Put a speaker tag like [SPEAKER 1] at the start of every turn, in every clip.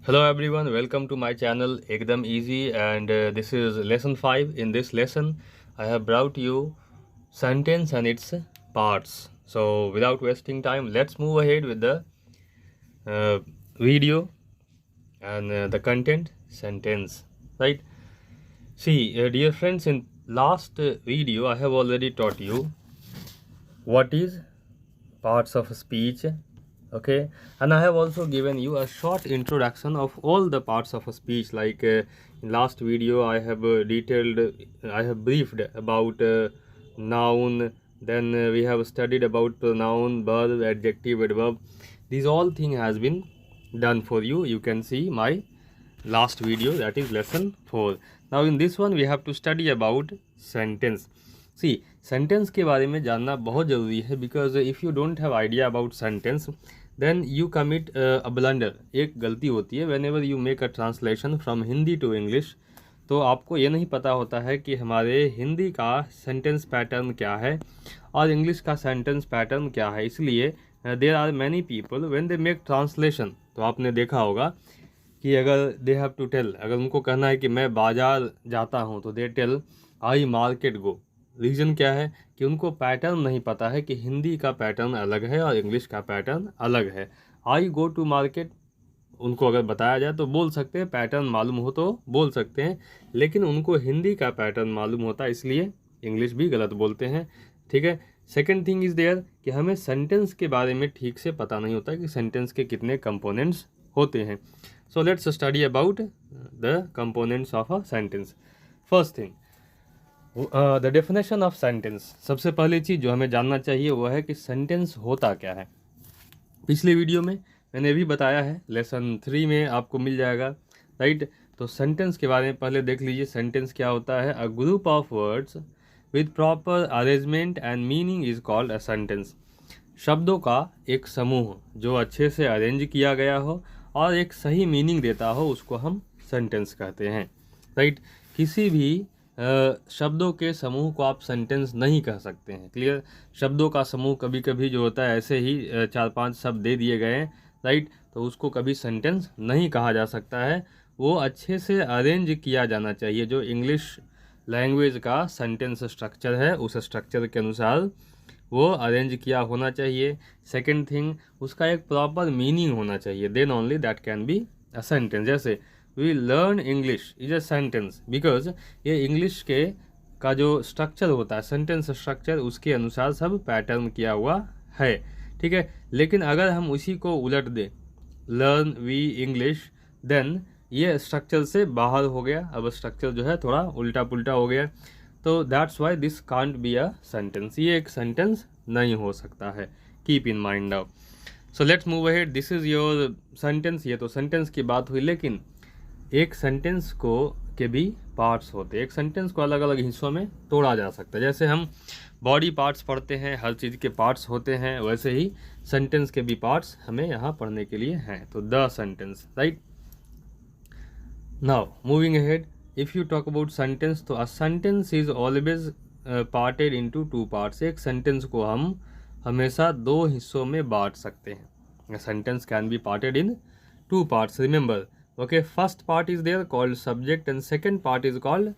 [SPEAKER 1] Hello everyone, welcome to my channel Ekdam Easy, and this is lesson 5. In this lesson I have brought you sentence and its parts. So without wasting time, let's move ahead with the uh, video and the content sentence, right? See, dear friends, in last video I have already taught you what is parts of speech, okay, and I have also given you a short introduction of all the parts of a speech. Like in last video I have I have briefed about noun, then we have studied about pronoun, verb, adjective, adverb. These all thing has been done for you. You can see my last video, that is lesson 4. Now in this one we have to study about sentence. See sentence के बारे में जानना बहुत ज़रूरी है, because if you don't have idea about sentence then you commit a blunder. एक गलती होती है whenever you make a translation from Hindi to English. तो आपको ये नहीं पता होता है कि हमारे हिंदी का सेंटेंस पैटर्न क्या है और इंग्लिश का सेंटेंस पैटर्न क्या है. इसलिए there are many people when they make translation. तो आपने देखा होगा कि अगर दे हैव टू टेल, अगर उनको कहना है कि मैं बाज़ार जाता हूँ, तो they tell I market go. Reason क्या है कि उनको पैटर्न नहीं पता है कि हिंदी का पैटर्न अलग है और इंग्लिश का पैटर्न अलग है. आई गो टू मार्केट उनको अगर बताया जाए तो बोल सकते हैं, पैटर्न मालूम हो तो बोल सकते हैं, लेकिन उनको हिंदी का पैटर्न मालूम होता है, इसलिए इंग्लिश भी गलत बोलते हैं. ठीक है. सेकेंड थिंग इज़ देयर कि हमें सेंटेंस के बारे में ठीक से पता नहीं होता कि सेंटेंस के कितने कंपोनेंट्स होते हैं. So let's study about the components of a sentence. First thing, the definition of sentence. सबसे पहली चीज़ जो हमें जानना चाहिए वो है कि सेंटेंस होता क्या है. पिछले वीडियो में मैंने भी बताया है, लेसन 3 में आपको मिल जाएगा, राइट. तो सेंटेंस के बारे में पहले देख लीजिए. सेंटेंस क्या होता है? A group of words with proper arrangement and meaning is called a sentence. शब्दों का एक समूह जो अच्छे से अरेंज किया गया हो और एक सही मीनिंग देता हो, उसको हम सेंटेंस कहते हैं, राइट. किसी भी शब्दों के समूह को आप सेंटेंस नहीं कह सकते हैं. क्लियर. शब्दों का समूह कभी कभी जो होता है ऐसे ही 4-5 शब्द दे दिए गए हैं, राइट, तो उसको कभी सेंटेंस नहीं कहा जा सकता है. वो अच्छे से अरेंज किया जाना चाहिए. जो इंग्लिश लैंग्वेज का सेंटेंस स्ट्रक्चर है, उस स्ट्रक्चर के अनुसार वो अरेंज किया होना चाहिए. सेकेंड थिंग, उसका एक प्रॉपर मीनिंग होना चाहिए. Then only that can be a sentence. जैसे we learn English is a sentence, because ये इंग्लिश के का जो स्ट्रक्चर होता है, सेंटेंस स्ट्रक्चर, उसके अनुसार सब पैटर्न किया हुआ है. ठीक है. लेकिन अगर हम उसी को उलट दें, लर्न वी इंग्लिश, देन ये स्ट्रक्चर से बाहर हो गया. अब स्ट्रक्चर जो है थोड़ा उल्टा पुल्टा हो गया. तो that's why this can't be a sentence. ये एक सेंटेंस नहीं हो सकता है. Keep in mind now. So let's move ahead. This is your sentence. ये तो सेंटेंस की बात हुई, लेकिन एक सेंटेंस को के भी पार्ट्स होते हैं. एक सेंटेंस को अलग अलग हिस्सों में तोड़ा जा सकता है. जैसे हम बॉडी पार्ट्स पढ़ते हैं, हर चीज़ के पार्ट्स होते हैं, वैसे ही सेंटेंस के भी पार्ट्स हमें यहाँ पढ़ने के लिए हैं. तो the sentence, right. Now moving ahead, if you talk about sentence, तो a sentence is always parted into 2 parts. एक सेंटेंस को हम हमेशा 2 हिस्सों में बांट सकते हैं. A sentence can be parted in 2 parts. Remember, okay, first part is there called subject and second part is called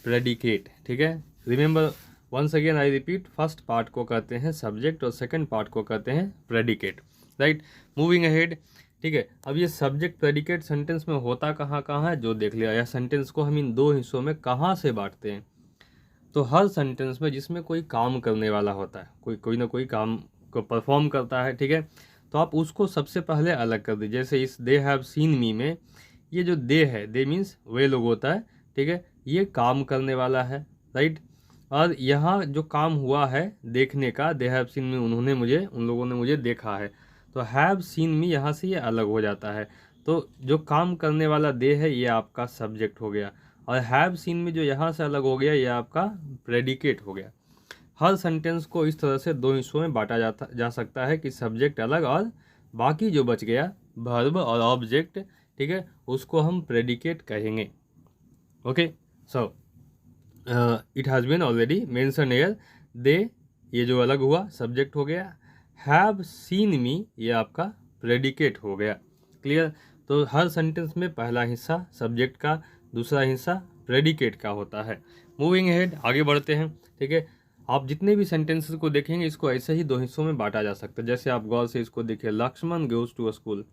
[SPEAKER 1] predicate. ठीक है. Remember, once again I repeat, first part को कहते हैं subject और second part को कहते हैं predicate, right. Moving ahead, ठीक है. अब ये subject predicate sentence में होता कहाँ कहाँ है जो देख लिया. या सेंटेंस को हम इन 2 हिस्सों में कहाँ से बांटते हैं. तो हर सेंटेंस में जिसमें कोई काम करने वाला होता है, कोई ना कोई काम को परफॉर्म करता है, ठीक है, तो आप उसको सबसे पहले अलग कर दीजिए. जैसे इस दे हैव सीन मी में ये जो दे है, दे मीन्स वे लोग होता है, ठीक है, ये काम करने वाला है, राइट. और यहाँ जो काम हुआ है देखने का, दे हैव सीन मी, उन लोगों ने मुझे देखा है, तो हैव सीन मी यहाँ से ये अलग हो जाता है. तो जो काम करने वाला दे है ये आपका सब्जेक्ट हो गया, और हैव सीन में जो यहाँ से अलग हो गया ये आपका प्रेडिकेट हो गया. हर सेंटेंस को इस तरह से 2 हिस्सों में बांटा जा सकता है कि सब्जेक्ट अलग और बाकी जो बच गया वर्ब और ऑब्जेक्ट, ठीक है, उसको हम प्रेडिकेट कहेंगे. Okay. So it has been already mention here. They, ये जो अलग हुआ सब्जेक्ट हो गया. हैव सीन मी, ये आपका प्रेडिकेट हो गया. क्लियर. तो हर सेंटेंस में पहला हिस्सा सब्जेक्ट का, दूसरा हिस्सा प्रेडिकेट का होता है। मूविंग अहेड, आगे बढ़ते हैं। ठीक है, आप जितने भी सेंटेंसेस को देखेंगे इसको ऐसे ही दो हिस्सों में बांटा जा सकता है। जैसे आप गौर से इसको देखिए, Lakshman goes to a school,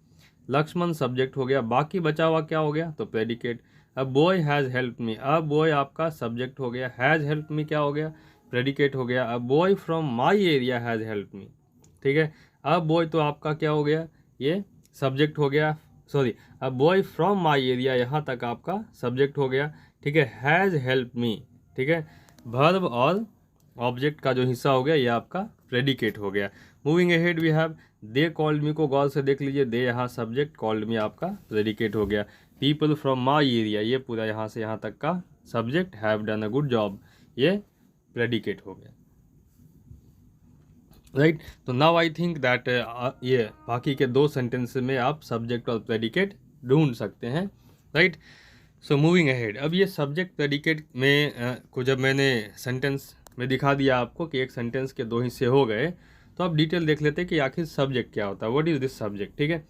[SPEAKER 1] Lakshman subject हो गया, बाकी बचा हुआ क्या हो गया, तो predicate. A boy has helped me, a boy आपका सब्जेक्ट हो गया, हैज़ हेल्प्ड मी क्या हो गया, प्रेडिकेट हो गया। A boy from my area has helped मी। ठीक है, अ बॉय तो आपका क्या हो गया, ये सब्जेक्ट हो गया, sorry, a boy from my area यहाँ तक आपका सब्जेक्ट हो गया। ठीक है, हैज़ हेल्प मी। ठीक है, वर्ब और ऑब्जेक्ट का जो हिस्सा हो गया ये आपका प्रेडिकेट हो गया। Moving ahead we have they called me को गौर से देख लीजिए, दे यहाँ सब्जेक्ट, कॉल्ड मी आपका प्रेडिकेट हो गया। पीपल फ्रॉम माई एरिया, ये पूरा यहाँ से यहाँ तक का subject, have done a good job, ये प्रेडिकेट हो गया। राइट, तो नाउ आई थिंक दैट ये बाकी के दो सेंटेंस में आप सब्जेक्ट और प्रेडिकेट ढूंढ सकते हैं। राइट, सो मूविंग अहेड, अब ये सब्जेक्ट प्रेडिकेट में को जब मैंने सेंटेंस में दिखा दिया आपको कि एक सेंटेंस के दो हिस्से हो गए, तो आप डिटेल देख लेते हैं कि आखिर सब्जेक्ट क्या होता है, व्हाट इज़ दिस सब्जेक्ट। ठीक है,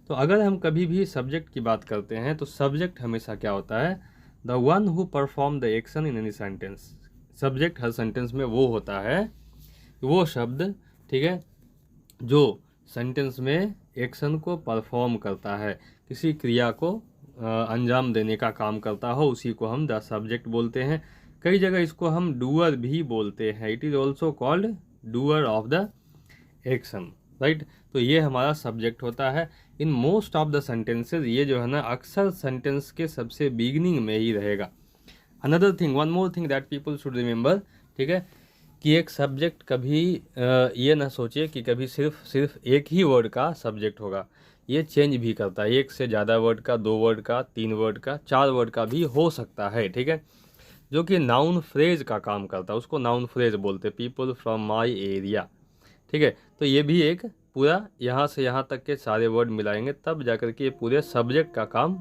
[SPEAKER 1] तो अगर हम कभी भी सब्जेक्ट की बात करते हैं तो सब्जेक्ट हमेशा क्या होता है, the one who perform the action in any sentence. Subject her sentence में वो होता है, वो शब्द, ठीक है, जो सेंटेंस में एक्शन को परफॉर्म करता है, किसी क्रिया को अंजाम देने का काम करता हो, उसी को हम द सब्जेक्ट बोलते हैं। कई जगह इसको हम डूअर भी बोलते हैं, it is also called doer of the action. Right, तो ये हमारा सब्जेक्ट होता है in most of the sentences. ये जो है ना अक्सर सेंटेंस के सबसे बिगिनिंग में ही रहेगा। Another thing, one more thing that people should remember, ठीक है, कि एक सब्जेक्ट कभी ये ना सोचिए कि कभी सिर्फ एक ही वर्ड का सब्जेक्ट होगा। ये चेंज भी करता है, एक से ज़्यादा वर्ड का, 2 वर्ड का, 3 वर्ड का, 4 वर्ड का भी हो सकता है। ठीक है, जो कि नाउन फ्रेज का काम करता है, उसको नाउन फ्रेज बोलते हैं, पीपल फ्रॉम माई एरिया। ठीक है, तो ये भी एक पूरा यहाँ से यहाँ तक के सारे वर्ड मिलाएंगे तब जाकर के ये पूरे सब्जेक्ट का काम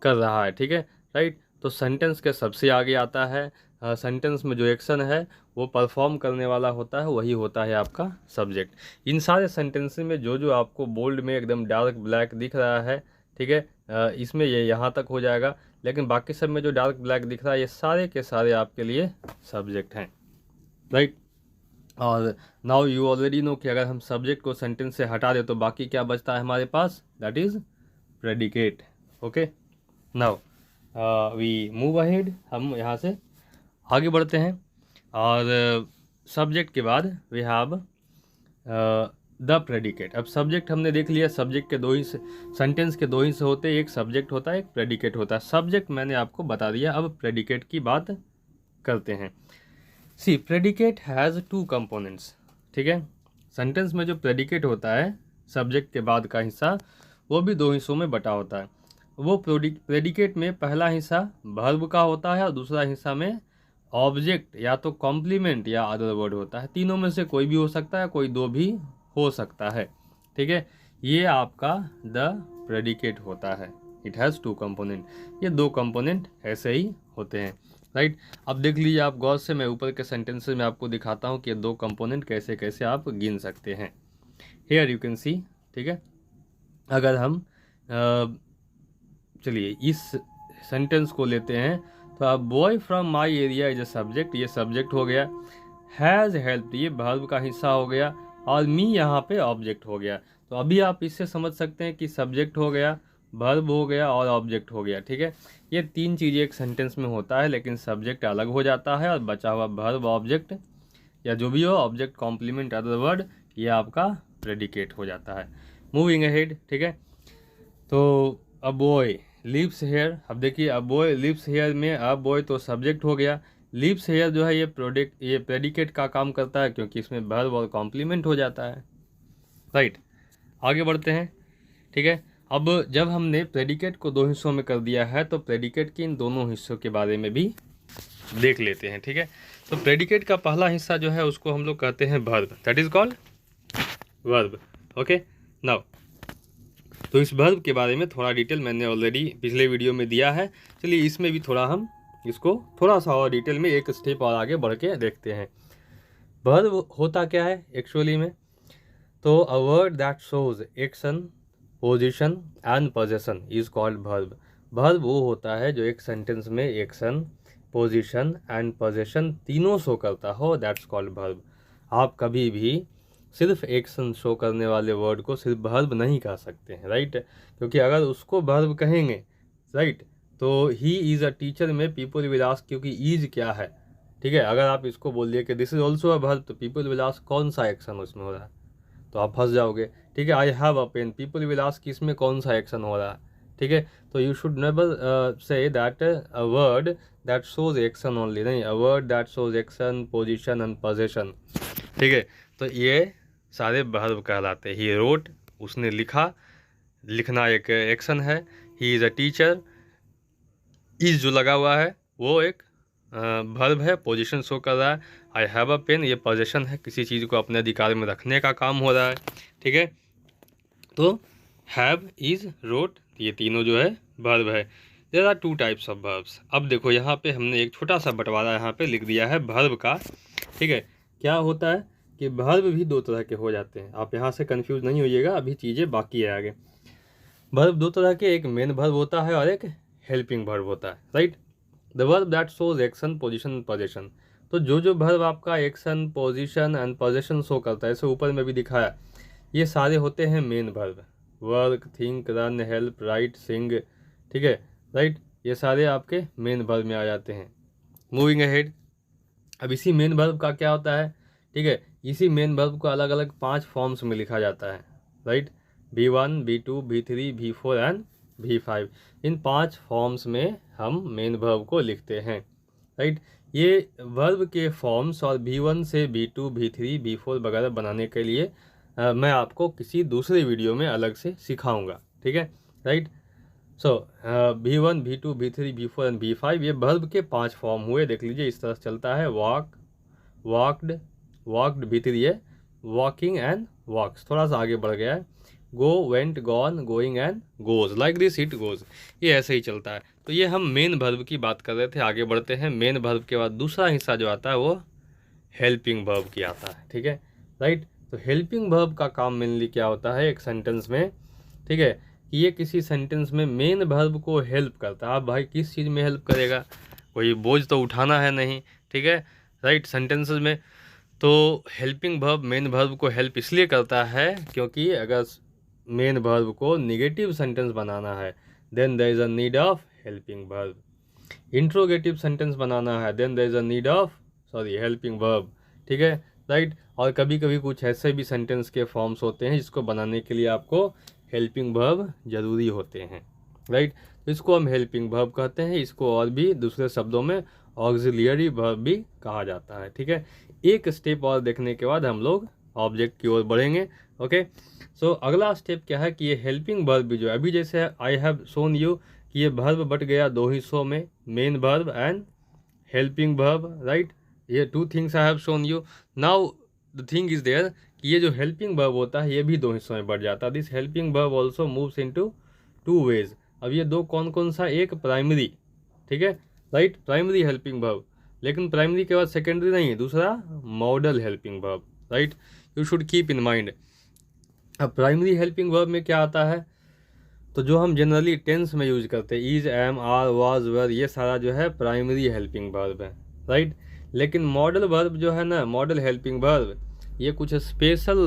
[SPEAKER 1] कर रहा है। ठीक है, राइट, तो सेंटेंस के सबसे आगे आता है, सेंटेंस में जो एक्शन है वो परफॉर्म करने वाला होता है, वही होता है आपका सब्जेक्ट। इन सारे सेंटेंस में जो जो आपको बोल्ड में एकदम डार्क ब्लैक दिख रहा है, ठीक है, इसमें ये यहाँ तक हो जाएगा, लेकिन बाकी सब में जो डार्क ब्लैक दिख रहा है ये सारे के सारे आपके लिए सब्जेक्ट हैं। राइट, और नाउ यू ऑलरेडी नो कि अगर हम सब्जेक्ट को सेंटेंस से हटा दें तो बाकी क्या बचता है हमारे पास, that is predicate. Okay, now we move ahead, हम यहाँ से आगे बढ़ते हैं। और सब्जेक्ट के बाद वी हैव द प्रेडिकेट। अब सब्जेक्ट हमने देख लिया, सब्जेक्ट के दो हिस्से, सेंटेंस के दो हिस्से होते हैं, एक सब्जेक्ट होता है, एक प्रेडिकेट होता है। सब्जेक्ट मैंने आपको बता दिया, अब प्रेडिकेट की बात करते हैं। सी, प्रेडिकेट हैज़ 2 कंपोनेंट्स। ठीक है, सेंटेंस में जो प्रेडिकेट होता है सब्जेक्ट के बाद का हिस्सा, वो भी 2 हिस्सों में बटा होता है। वो प्रेडिकेट में पहला हिस्सा वर्ब का होता है और दूसरा हिस्सा में ऑब्जेक्ट या तो कॉम्प्लीमेंट या अदर वर्ड होता है। तीनों में से कोई भी हो सकता है, कोई 2 भी हो सकता है। ठीक है, ये आपका द प्रेडिकेट होता है, इट हैज़ 2 कंपोनेंट। ये 2 कंपोनेंट ऐसे ही होते हैं। राइट, अब देख लीजिए आप गौर से, मैं ऊपर के सेंटेंसेस में आपको दिखाता हूँ कि ये 2 कंपोनेंट कैसे कैसे आप गिन सकते हैं। Here you can see. ठीक है, अगर हम चलिए इस सेंटेंस को लेते हैं, तो अब boy from my area is a subject, ये सब्जेक्ट हो गया। हैज़ हेल्प्ड, ये वर्ब का हिस्सा हो गया, और मी यहाँ पे ऑब्जेक्ट हो गया। तो अभी आप इससे समझ सकते हैं कि सब्जेक्ट हो गया, वर्ब हो गया और ऑब्जेक्ट हो गया। ठीक है, ये 3 चीज़ें एक सेंटेंस में होता है, लेकिन सब्जेक्ट अलग हो जाता है और बचा हुआ वर्ब, ऑब्जेक्ट या जो भी हो, ऑब्जेक्ट कॉम्प्लीमेंट अदर वर्ड, ये आपका प्रेडिकेट हो जाता है। मूविंग अहेड, ठीक है, तो अ बॉय लिव्स हेयर, अब देखिए अ बॉय लिव्स हेयर में अ बॉय तो सब्जेक्ट हो गया, लिव्स हेयर जो है ये प्रेडिकेट का काम करता है, क्योंकि इसमें वर्ब और कॉम्प्लीमेंट हो जाता है। राइट, आगे बढ़ते हैं। ठीक है, अब जब हमने प्रेडिकेट को 2 हिस्सों में कर दिया है, तो प्रेडिकेट के इन दोनों हिस्सों के बारे में भी देख लेते हैं। ठीक है, तो प्रेडिकेट का पहला हिस्सा जो है उसको हम लोग कहते हैं verb, that is called verb. Okay, now तो इस वर्ब के बारे में थोड़ा डिटेल मैंने ऑलरेडी पिछले वीडियो में दिया है। चलिए इसमें भी थोड़ा हम इसको थोड़ा सा और डिटेल में एक स्टेप और आगे बढ़ के देखते हैं। वर्ब होता क्या है एक्चुअली में, तो अ word that shows action position and possession is called verb. Verb वो होता है जो एक सेंटेंस में एक्शन, पोजीशन एंड पोजेशन तीनों शो करता हो, दैट्स कॉल्ड वर्ब। आप कभी भी सिर्फ एक्शन शो करने वाले वर्ड को सिर्फ वर्ब नहीं कह सकते हैं, राइट। क्योंकि अगर उसको वर्ब कहेंगे, राइट, तो ही इज़ अ टीचर में पीपल विल आस्क, क्योंकि ईज क्या है, ठीक है। अगर आप इसको बोल दिए कि this is also a verb, तो पीपल विल आस्क कौन सा एक्शन उसमें हो रहा है, तो आप फंस जाओगे, ठीक है। I have a pen, people will ask इसमें कौन सा एक्शन हो रहा है, ठीक है। तो you should never say that a word that shows action only, नहीं, a word that shows action, position and possession, ठीक है। तो ये सारे वर्ब कहलाते हैं। ही रोट, उसने लिखा, लिखना एक एक्शन है। ही इज़ अ टीचर, इज जो लगा हुआ है वो एक वर्ब है, पोजीशन शो कर रहा है। आई हैव अ पेन, ये पोजीशन है, किसी चीज़ को अपने अधिकार में रखने का काम हो रहा है, ठीक है। तो हैव, इज, रोट, ये तीनों जो है वर्ब है। There are two types of verbs. अब देखो यहाँ पे हमने एक छोटा सा बंटवारा यहाँ पे लिख दिया है वर्ब का, ठीक है। क्या होता है कि वर्ब भी दो तरह के हो जाते हैं, आप यहाँ से कंफ्यूज नहीं होइएगा, अभी चीज़ें बाकी है आगे। वर्ब दो तरह के, एक मेन वर्ब होता है और एक हेल्पिंग वर्ब होता है, right. The verb that shows action, position, possession. तो जो वर्ब आपका action, position and possession show करता है, जैसे ऊपर में भी दिखाया, ये सारे होते हैं main verb. Work, think, run, help, write, sing, ठीक है, राइट, ये सारे आपके मेन वर्ब में आ जाते हैं। मूविंग अहेड, अब इसी मेन वर्ब का क्या होता है, ठीक है, इसी मेन वर्ब को अलग अलग 5 फॉर्म्स में लिखा जाता है, right. V1, V2, V3, V4 and V5, in 5 forms में हम मेन वर्ब को लिखते हैं, राइट। ये वर्ब के फॉर्म्स और V1 से V2, V3, V4 वगैरह बनाने के लिए मैं आपको किसी दूसरे वीडियो में अलग से सिखाऊंगा, ठीक है, right. So V1, V2, V3, V4 and V5, ये वर्ब के 5 फॉर्म हुए, देख लीजिए इस तरह से चलता है। वॉक, वॉकड, वॉकड, V3 है, वॉकिंग एंड वॉक्स, थोड़ा सा आगे बढ़ गया है। Go, went, gone, going and goes, like this it goes, ये ऐसे ही चलता है। तो ये हम मेन वर्ब की बात कर रहे थे, आगे बढ़ते हैं। मेन वर्ब के बाद दूसरा हिस्सा जो आता है वो हेल्पिंग वर्ब की आता है, ठीक है, राइट। तो हेल्पिंग वर्ब का काम मेनली क्या होता है एक सेंटेंस में, ठीक है, कि ये किसी सेंटेंस में मेन वर्ब को हेल्प करता है। अब भाई किस चीज़ में हेल्प करेगा, कोई बोझ तो उठाना है नहीं, ठीक है, राइट, सेंटेंसेस में। तो हेल्पिंग वर्ब मेन वर्ब को हेल्प इसलिए करता है क्योंकि अगर मेन वर्ब को निगेटिव सेंटेंस बनाना है, then there is a need of helping verb. Interrogative sentence बनाना है, then there is a need of helping verb, ठीक है, राइट। और कभी कभी कुछ ऐसे भी सेंटेंस के फॉर्म्स होते हैं जिसको बनाने के लिए आपको हेल्पिंग वर्ब ज़रूरी होते हैं, राइट। तो इसको हम हेल्पिंग वर्ब कहते हैं, इसको और भी दूसरे शब्दों में ऑक्सिलियरी वर्ब भी कहा जाता है, ठीक है। एक स्टेप और देखने के बाद हम लोग ऑब्जेक्ट की ओर बढ़ेंगे, ओके। सो अगला स्टेप क्या है कि ये हेल्पिंग वर्ब भी जो है, अभी जैसे आई हैव शोन यू कि ये वर्ब बट गया 2 हिस्सों में, main verb and helping verb, right. ये 2 things I have shown you. Now the thing is there कि ये जो हेल्पिंग वर्ब होता है ये भी 2 हिस्सों में बढ़ जाता है। This helping verb also moves into 2 ways. अब ये दो कौन कौन सा, एक प्राइमरी, ठीक है, राइट, प्राइमरी हेल्पिंग वर्ब, लेकिन प्राइमरी के बाद सेकेंडरी नहीं, दूसरा model helping verb, right, you should keep in mind. अब प्राइमरी हेल्पिंग वर्ब में क्या आता है, तो जो हम जनरली टेंस में यूज करते हैं, इज, एम, आर, वाज, वर, ये सारा जो है प्राइमरी हेल्पिंग वर्ब है, राइट। लेकिन मॉडल वर्ब जो है ना, मॉडल हेल्पिंग वर्ब, ये कुछ स्पेशल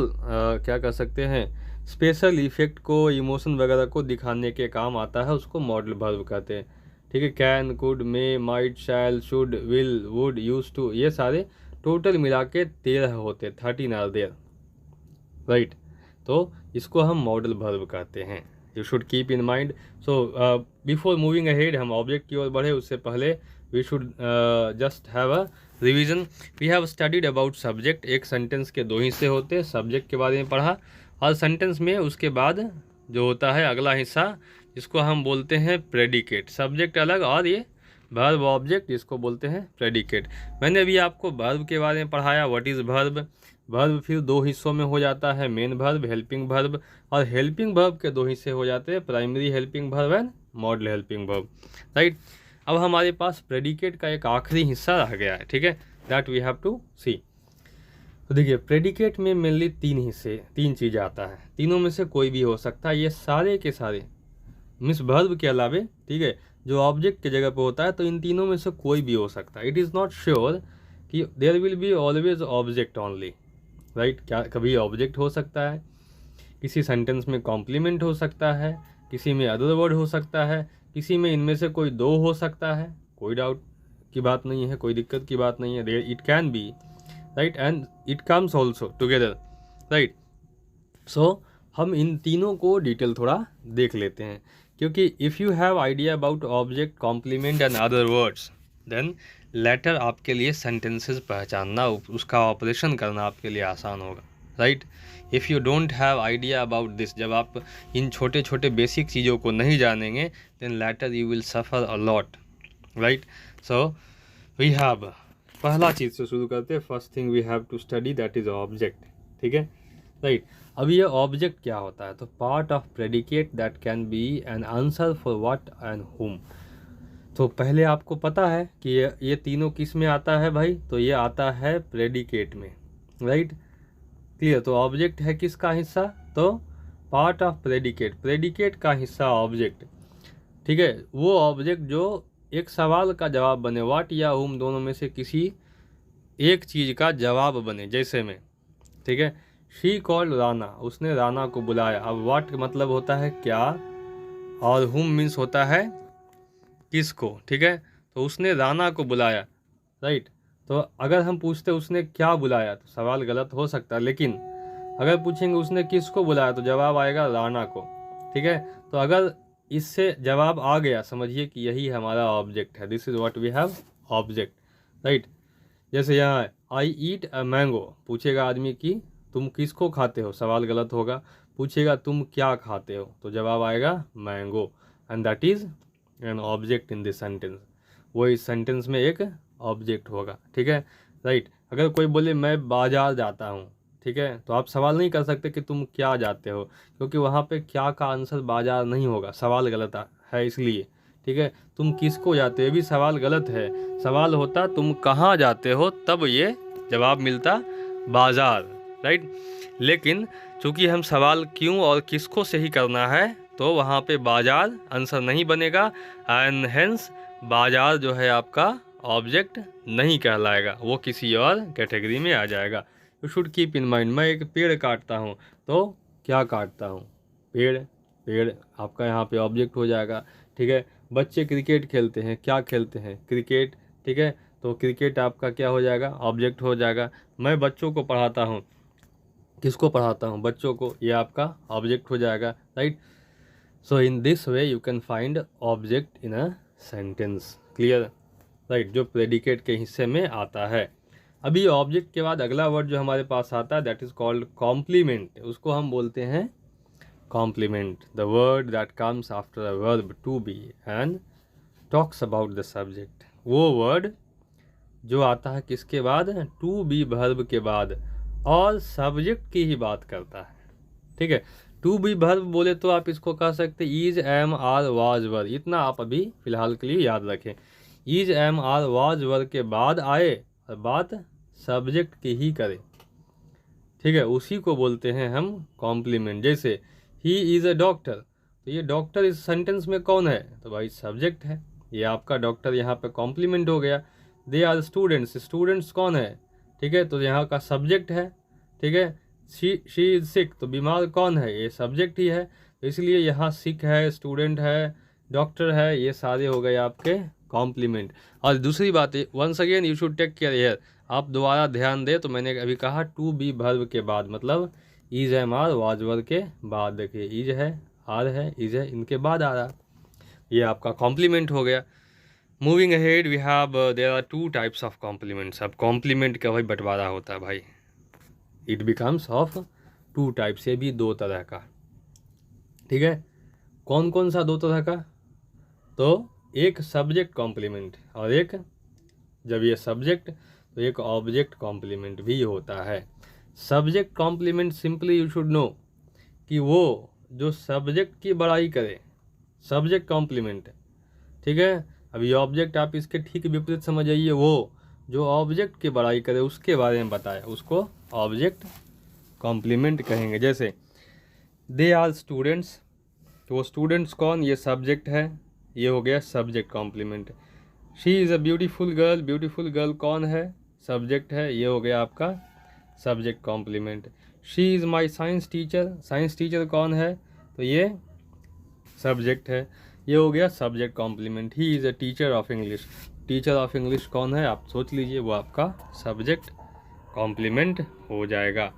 [SPEAKER 1] क्या कर सकते हैं, स्पेशल इफेक्ट को, इमोशन वगैरह को दिखाने के काम आता है, उसको मॉडल वर्ब कहते हैं, ठीक है। Can, could, may, might, shall, should, will, would, use to, ये सारे टोटल मिला के 13 होते, 13 आर देयर, राइट। तो इसको हम मॉडल वर्ब कहते हैं, you should keep in mind. So before moving ahead, हम ऑब्जेक्ट की ओर बढ़े उससे पहले we should just have a revision. We have studied about subject, एक सेंटेंस के 2 हिस्से होते हैं, सब्जेक्ट के बारे में पढ़ा, और सेंटेंस में उसके बाद जो होता है अगला हिस्सा जिसको हम बोलते हैं प्रेडिकेट। सब्जेक्ट अलग और ये वर्ब ऑब्जेक्ट जिसको बोलते हैं प्रेडिकेट। मैंने अभी आपको वर्ब के बारे में पढ़ाया, व्हाट इज़ वर्ब। वर्ब फिर 2 हिस्सों में हो जाता है, मेन वर्ब, हेल्पिंग वर्ब, और हेल्पिंग वर्ब के 2 हिस्से हो जाते हैं, primary helping verb and model helping verb, right. अब हमारे पास प्रेडिकेट का एक आखिरी हिस्सा रह गया है, ठीक है, दैट वी हैव टू सी। तो देखिए प्रेडिकेट में मेनली तीन चीज़ आता है, तीनों में से कोई भी हो सकता है। ये सारे के सारे मिस वर्ब के अलावे, ठीक है, जो ऑब्जेक्ट की जगह पे होता है, तो इन तीनों में से कोई भी हो सकता है। इट इज़ नॉट श्योर कि there will be always object only, right. क्या कभी ऑब्जेक्ट हो सकता है, किसी सेंटेंस में कॉम्प्लीमेंट हो सकता है, किसी में अदर वर्ड हो सकता है, किसी में इनमें से कोई दो हो सकता है। कोई डाउट की बात नहीं है, कोई दिक्कत की बात नहीं है। It can be, right, and it comes also together, right. So हम इन तीनों को डिटेल थोड़ा देख लेते हैं, क्योंकि if you have idea about object, complement and other words, then later आपके लिए सेंटेंसेस पहचानना, उसका ऑपरेशन करना आपके लिए आसान होगा, right. If you don't have idea about this, जब आप इन छोटे छोटे बेसिक चीज़ों को नहीं जानेंगे, then later you will suffer a lot, right. So we have, पहला चीज़ से शुरू करते हैं। First thing we have to study, that is object, ठीक है, राइट। अब ये ऑब्जेक्ट क्या होता है? तो part of predicate that can B an answer for what and हुम। तो पहले आपको पता है कि ये तीनों किस में आता है भाई? तो ये आता है प्रेडिकेट में, राइट, क्लियर। तो ऑब्जेक्ट है किसका हिस्सा? तो पार्ट ऑफ प्रेडिकेट, प्रेडिकेट का हिस्सा ऑब्जेक्ट, ठीक है। वो ऑब्जेक्ट जो एक सवाल का जवाब बने, व्हाट या हुम दोनों में से किसी एक चीज़ का जवाब बने, जैसे में, ठीक है, शी कॉल्ड राना, उसने राना को बुलाया। अब व्हाट मतलब होता है क्या, और हुम मीन्स होता है किसको, ठीक है। तो उसने राना को बुलाया, राइट। तो अगर हम पूछते उसने क्या बुलाया, तो सवाल गलत हो सकता है, लेकिन अगर पूछेंगे उसने किसको बुलाया, तो जवाब आएगा राना को, ठीक है। तो अगर इससे जवाब आ गया, समझिए कि यही हमारा ऑब्जेक्ट है। This is what we have object, right. जैसे यहाँ है आई ईट अ मैंगो, पूछेगा आदमी कि तुम किसको खाते हो, सवाल गलत होगा। पूछेगा तुम क्या खाते हो, तो जवाब आएगा mango, and that is an object in this sentence. वो इस सेंटेंस में एक ऑब्जेक्ट होगा, ठीक है, राइट। अगर कोई बोले मैं बाजार जाता हूँ, ठीक है, तो आप सवाल नहीं कर सकते कि तुम क्या जाते हो, क्योंकि वहाँ पे क्या का आंसर बाजार नहीं होगा, सवाल गलत है इसलिए, ठीक है। तुम किसको जाते हो, ये भी सवाल गलत है। सवाल होता तुम कहाँ जाते हो, तब ये जवाब मिलता बाजार, राइट। लेकिन चूंकि हम सवाल क्यों और किसको से ही करना है, तो वहाँ पे बाजार आंसर नहीं बनेगा, एंड हेंस बाजार जो है आपका ऑब्जेक्ट नहीं कहलाएगा, वो किसी और कैटेगरी में आ जाएगा। You should keep in mind, मैं एक पेड़ काटता हूँ, तो क्या काटता हूँ, पेड़, पेड़ आपका यहाँ पे ऑब्जेक्ट हो जाएगा, ठीक है। बच्चे क्रिकेट खेलते हैं, क्या खेलते हैं, क्रिकेट, ठीक है, तो क्रिकेट आपका क्या हो जाएगा, ऑब्जेक्ट हो जाएगा। मैं बच्चों को पढ़ाता हूँ, किसको पढ़ाता हूँ, बच्चों को, ये आपका ऑब्जेक्ट हो जाएगा, right. So in this way you can find object in a sentence, clear, right, जो प्रेडिकेट के हिस्से में आता है। अभी ऑब्जेक्ट के बाद अगला वर्ड जो हमारे पास आता है, दैट इज कॉल्ड कॉम्प्लीमेंट। उसको हम बोलते हैं complement, the word that comes after a verb to be and talks about the subject. वो वर्ड जो आता है किसके बाद, टू बी वर्ब के बाद, और सब्जेक्ट की ही बात करता है, ठीक है। टू बी वर्ब बोले तो आप इसको कह सकते इज, एम, आर, वाज, वर, इतना आप अभी फिलहाल के लिए याद रखें। इज, एम, आर, वाज, वर के बाद आए और बात सब्जेक्ट की ही करे, ठीक है, उसी को बोलते हैं हम कॉम्प्लीमेंट। जैसे ही इज़ अ डॉक्टर, तो ये डॉक्टर इस सेंटेंस में कौन है, तो भाई सब्जेक्ट है, ये आपका डॉक्टर यहाँ पे कॉम्प्लीमेंट हो गया। दे आर स्टूडेंट्स, स्टूडेंट्स कौन है, ठीक है, तो यहाँ का सब्जेक्ट है, ठीक है। शी इज सिक, तो बीमार कौन है, ये सब्जेक्ट ही है, तो इसलिए यहाँ सिक है, स्टूडेंट है, डॉक्टर है, ये सारे हो गए आपके कॉम्प्लीमेंट। और दूसरी बात है, once again you should take care here, आप दोबारा ध्यान दें, तो मैंने अभी कहा टू बी वर्ब के बाद, मतलब इज, एम, आर, वाज, वर के बाद, देखिए इज है, आर है, इज है, इनके बाद आ रहा, ये आपका कॉम्प्लीमेंट हो गया। Moving ahead we have there are two types of complements. अब कॉम्प्लीमेंट का भाई बंटवारा होता है भाई, it becomes of two types, ये भी दो तरह का, ठीक है। कौन कौन सा दो तरह का, तो एक सब्जेक्ट कॉम्प्लीमेंट, और एक, जब ये सब्जेक्ट, तो एक ऑब्जेक्ट कॉम्प्लीमेंट भी होता है। Subject complement simply you should know कि वो जो सब्जेक्ट की बड़ाई करे, सब्जेक्ट कॉम्प्लीमेंट, ठीक है। अभी ऑब्जेक्ट आप इसके ठीक विपरीत समझ आइए, वो जो ऑब्जेक्ट की बड़ाई करे उसके बारे में बताया, उसको ऑब्जेक्ट कॉम्प्लीमेंट कहेंगे। जैसे दे आर स्टूडेंट्स, तो वो स्टूडेंट्स कौन, ये सब्जेक्ट है, ये हो गया subject complement. She is a beautiful girl कौन है, सब्जेक्ट है, ये हो गया आपका subject complement. She is my science teacher कौन है, तो ये सब्जेक्ट है, ये हो गया subject complement. He is a teacher of English कौन है, आप सोच लीजिए, वो आपका सब्जेक्ट कॉम्प्लीमेंट हो जाएगा।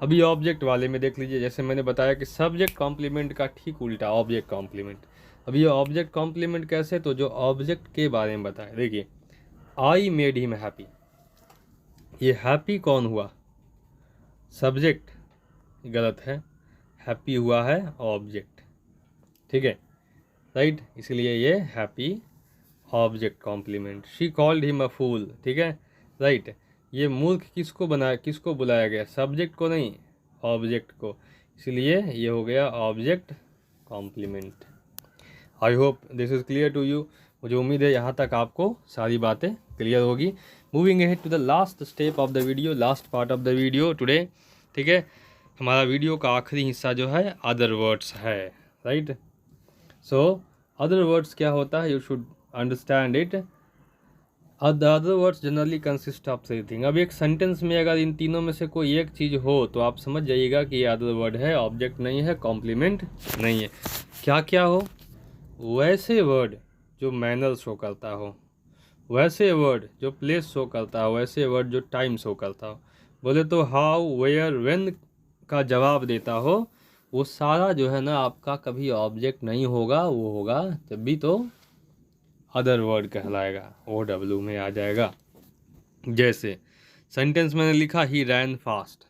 [SPEAKER 1] अभी ऑब्जेक्ट वाले में देख लीजिए, जैसे मैंने बताया कि सब्जेक्ट कॉम्प्लीमेंट का ठीक उल्टा ऑब्जेक्ट कॉम्प्लीमेंट। अभी ये ऑब्जेक्ट कॉम्प्लीमेंट कैसे, तो जो ऑब्जेक्ट के बारे में बताया, देखिए आई मेड हिम हैप्पी, ये हैप्पी कौन हुआ, सब्जेक्ट, गलत है, हैप्पी हुआ है ऑब्जेक्ट, ठीक है, राइट, इसलिए ये happy object complement. She called him a fool, ठीक है, राइट, ये मूर्ख किसको बुलाया गया, सब्जेक्ट को नहीं, ऑब्जेक्ट को, इसलिए ये हो गया object complement. I hope this is clear to you. मुझे उम्मीद है यहाँ तक आपको सारी बातें क्लियर होगी। Moving ahead to the last step of the video, last part of the video today, ठीक है, हमारा वीडियो का आखिरी हिस्सा जो है अदर वर्ड्स है, राइट। सो अदर वर्ड्स क्या होता है, you should understand it. The other words generally consist of three thing. अब एक सेंटेंस में अगर इन तीनों में से कोई एक चीज़ हो तो आप समझ जाइएगा कि ये अदर वर्ड है, ऑब्जेक्ट नहीं है, कॉम्प्लीमेंट नहीं है। क्या क्या हो, वैसे वर्ड जो मैनर शो करता हो, वैसे वर्ड जो प्लेस शो करता हो, वैसे वर्ड जो टाइम शो करता हो। बोले तो हाउ, वेयर, व्हेन का जवाब देता हो, वो सारा जो है ना आपका कभी ऑब्जेक्ट नहीं होगा, वो होगा तब भी तो अदर वर्ड कहलाएगा, OW में आ जाएगा। जैसे सेंटेंस मैंने लिखा ही रैन फास्ट,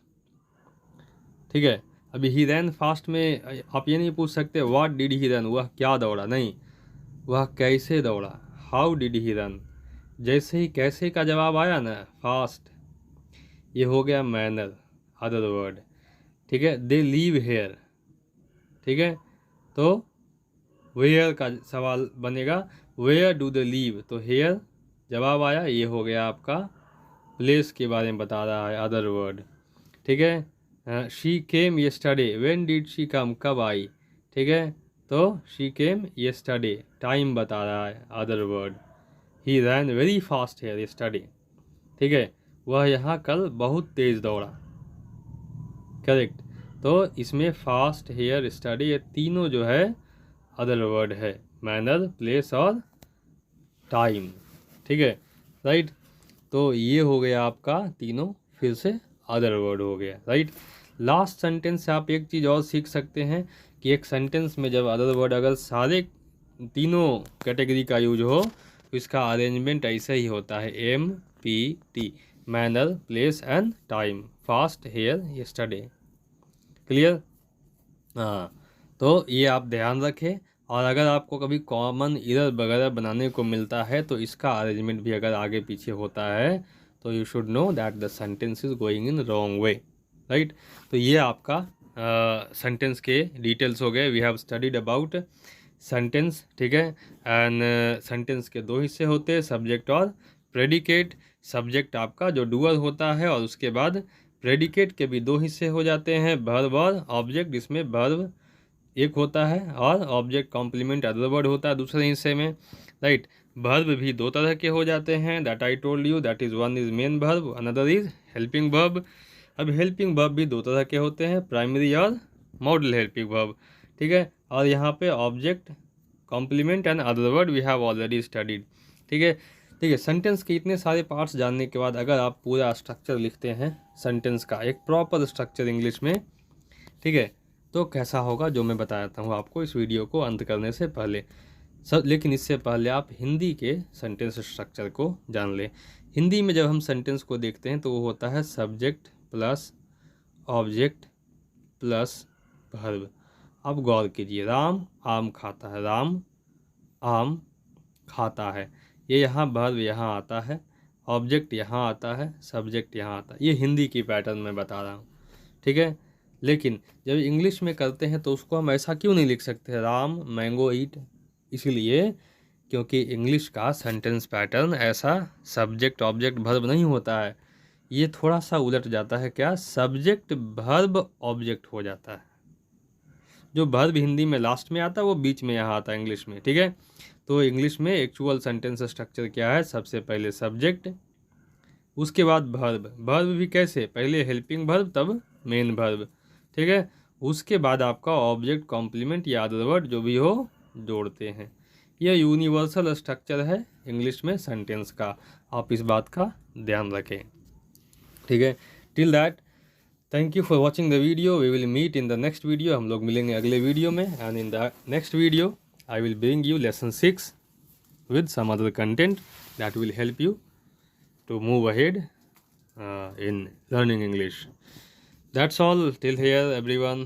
[SPEAKER 1] ठीक है, अभी ही रैन फास्ट में आप ये नहीं पूछ सकते व्हाट डिड ही रन, वह क्या दौड़ा, नहीं, वह कैसे दौड़ा, हाउ डिड ही रन। जैसे ही कैसे का जवाब आया ना, फास्ट, ये हो गया मैनर, अदर वर्ड, ठीक है। दे लीव हेयर, ठीक है, तो वेयर का सवाल बनेगा, वेयर डू दे लीव, तो हेयर जवाब आया, ये हो गया आपका प्लेस के बारे में बता रहा है, अदर वर्ड, ठीक है। She came yesterday, when did she come, कब आई, ठीक है, तो शी केम यस्टरडे, टाइम बता रहा है, other word. He ran very fast here yesterday, ठीक है, वह यहाँ कल बहुत तेज़ दौड़ा, करेक्ट। तो इसमें फास्ट, हेयर, स्टडी, ये तीनों जो है अदर वर्ड है, मैनर, प्लेस और टाइम, ठीक है, राइट। तो ये हो गया आपका तीनों फिर से अदर वर्ड हो गया, राइट। लास्ट सेंटेंस से आप एक चीज़ और सीख सकते हैं कि एक सेंटेंस में जब अदर वर्ड अगर सारे तीनों कैटेगरी का यूज हो तो इसका अरेंजमेंट ऐसे ही होता है, MPT, manner, place and time, fast, here, yesterday, clear. हाँ, तो ये आप ध्यान रखें। और अगर आपको कभी कॉमन इरर वगैरह बनाने को मिलता है तो इसका अरेंजमेंट भी अगर आगे पीछे होता है तो you should know that the sentence is going in wrong way, right. तो ये आपका सेंटेंस के डिटेल्स हो गए। We have studied about sentence, ठीक है, एंड सेंटेंस के दो हिस्से होते हैं, सब्जेक्ट और प्रेडिकेट। सब्जेक्ट आपका जो डूअर होता है और उसके बाद प्रेडिकेट के भी दो हिस्से हो जाते हैं, वर्ब और ऑब्जेक्ट, जिसमें वर्ब एक होता है और ऑब्जेक्ट कॉम्प्लीमेंट अदर वर्ड होता है दूसरे हिस्से में, राइट। वर्ब भी दो तरह के हो जाते हैं, that I told you, that is one is main verb, another is helping verb. अब हेल्पिंग वर्ब भी दो तरह के होते हैं, प्राइमरी और मॉडल हेल्पिंग वर्ब, ठीक है। और यहाँ पे object complement and other word we have already studied, ठीक है। ठीक है, सेंटेंस के इतने सारे पार्ट्स जानने के बाद अगर आप पूरा स्ट्रक्चर लिखते हैं सेंटेंस का, एक प्रॉपर स्ट्रक्चर इंग्लिश में, ठीक है, तो कैसा होगा जो मैं बताता हूँ आपको इस वीडियो को अंत करने से पहले। लेकिन इससे पहले आप हिंदी के सेंटेंस स्ट्रक्चर को जान लें। हिंदी में जब हम सेंटेंस को देखते हैं तो वो होता है subject plus object plus verb. अब गौर कीजिए, राम आम खाता है, राम आम खाता है, ये यहाँ वर्ब यहाँ आता है, ऑब्जेक्ट यहाँ आता है, सब्जेक्ट यहाँ आता है। ये हिंदी की पैटर्न में बता रहा हूँ, ठीक है। लेकिन जब इंग्लिश में करते हैं तो उसको हम ऐसा क्यों नहीं लिख सकते, राम मैंगो ईट, इसलिए क्योंकि इंग्लिश का सेंटेंस पैटर्न ऐसा सब्जेक्ट ऑब्जेक्ट वर्ब नहीं होता है। ये थोड़ा सा उलट जाता है, क्या, सब्जेक्ट वर्ब ऑब्जेक्ट हो जाता है। जो वर्ब हिंदी में लास्ट में आता है वो बीच में यहाँ आता है इंग्लिश में, ठीक है। तो इंग्लिश में एक्चुअल सेंटेंस स्ट्रक्चर क्या है, सबसे पहले सब्जेक्ट, उसके बाद वर्ब। वर्ब भी कैसे, पहले हेल्पिंग वर्ब तब मेन वर्ब, ठीक है। उसके बाद आपका ऑब्जेक्ट, कॉम्प्लीमेंट या अदर वर्ड जो भी हो जोड़ते हैं। यह यूनिवर्सल स्ट्रक्चर है इंग्लिश में सेंटेंस का, आप इस बात का ध्यान रखें, ठीक है। Till that thank you for watching the video. We will meet in the next video, हम लोग मिलेंगे अगले वीडियो में। And in the next video I will bring you lesson 6 with some other content that will help you to move ahead in learning English. That's all till here, everyone.